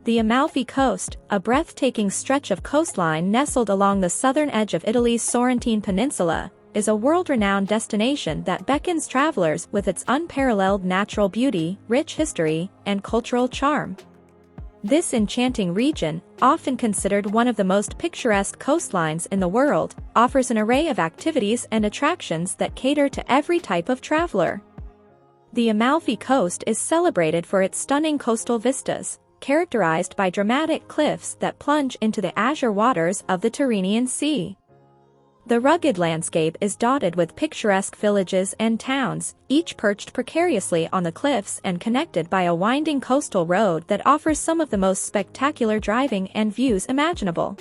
The Amalfi Coast, a breathtaking stretch of coastline nestled along the southern edge of Italy's Sorrentine Peninsula, is a world-renowned destination that beckons travelers with its unparalleled natural beauty, rich history, and cultural charm. This enchanting region, often considered one of the most picturesque coastlines in the world, offers an array of activities and attractions that cater to every type of traveler. The Amalfi Coast is celebrated for its stunning coastal vistas, characterized by dramatic cliffs that plunge into the azure waters of the Tyrrhenian Sea. The rugged landscape is dotted with picturesque villages and towns, each perched precariously on the cliffs and connected by a winding coastal road that offers some of the most spectacular driving and views imaginable.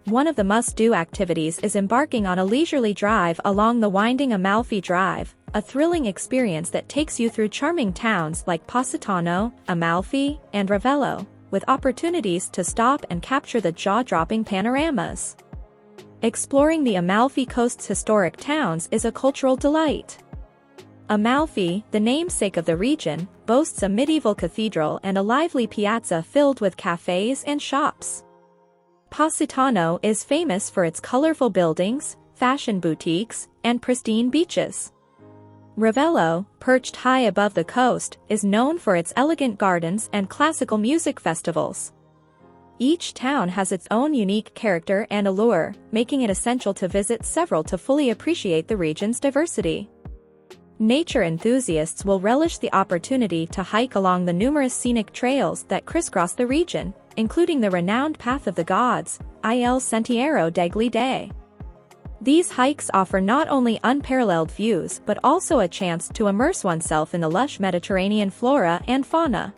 One of the must-do activities is embarking on a leisurely drive along the winding Amalfi Drive, a thrilling experience that takes you through charming towns like Positano, Amalfi, and Ravello, with opportunities to stop and capture the jaw-dropping panoramas. Exploring the Amalfi Coast's historic towns is a cultural delight. Amalfi, the namesake of the region, boasts a medieval cathedral and a lively piazza filled with cafes and shops. Positano is famous for its colorful buildings, fashion boutiques, and pristine beaches. Ravello, perched high above the coast, is known for its elegant gardens and classical music festivals. Each town has its own unique character and allure, making it essential to visit several to fully appreciate the region's diversity. Nature enthusiasts will relish the opportunity to hike along the numerous scenic trails that crisscross the region, including the renowned Path of the Gods, Il Sentiero degli Dei. These hikes offer not only unparalleled views but also a chance to immerse oneself in the lush Mediterranean flora and fauna.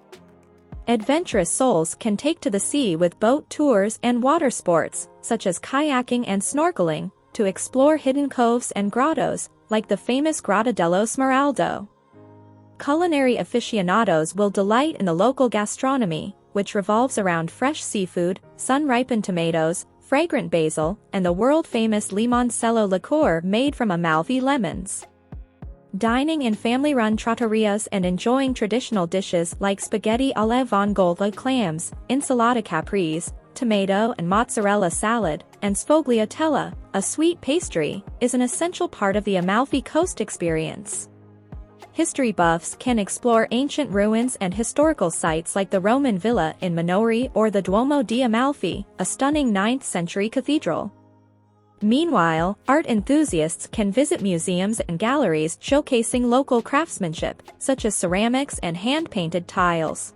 Adventurous souls can take to the sea with boat tours and water sports, such as kayaking and snorkeling, to explore hidden coves and grottos, like the famous Grotta dello Smeraldo. Culinary aficionados will delight in the local gastronomy, which revolves around fresh seafood, sun-ripened tomatoes, fragrant basil, and the world-famous limoncello liqueur made from Amalfi lemons. Dining in family-run trattorias and enjoying traditional dishes like spaghetti alle vongole clams, insalata caprese, tomato and mozzarella salad, and sfogliatella, a sweet pastry, is an essential part of the Amalfi Coast experience. History buffs can explore ancient ruins and historical sites like the Roman Villa in Minori or the Duomo di Amalfi, a stunning 9th-century cathedral. Meanwhile, art enthusiasts can visit museums and galleries showcasing local craftsmanship, such as ceramics and hand-painted tiles.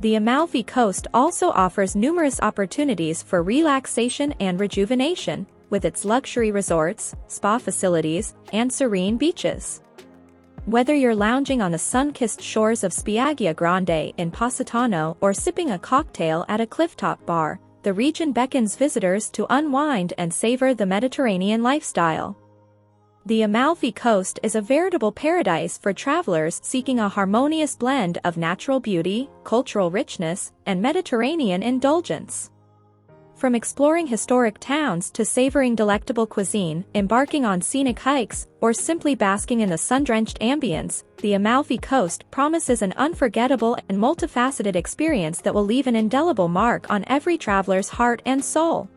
The Amalfi Coast also offers numerous opportunities for relaxation and rejuvenation, with its luxury resorts, spa facilities, and serene beaches. Whether you're lounging on the sun-kissed shores of Spiaggia Grande in Positano or sipping a cocktail at a clifftop bar, the region beckons visitors to unwind and savor the Mediterranean lifestyle. The Amalfi Coast is a veritable paradise for travelers seeking a harmonious blend of natural beauty, cultural richness, and Mediterranean indulgence. From exploring historic towns to savoring delectable cuisine, embarking on scenic hikes, or simply basking in the sun-drenched ambience, the Amalfi Coast promises an unforgettable and multifaceted experience that will leave an indelible mark on every traveler's heart and soul.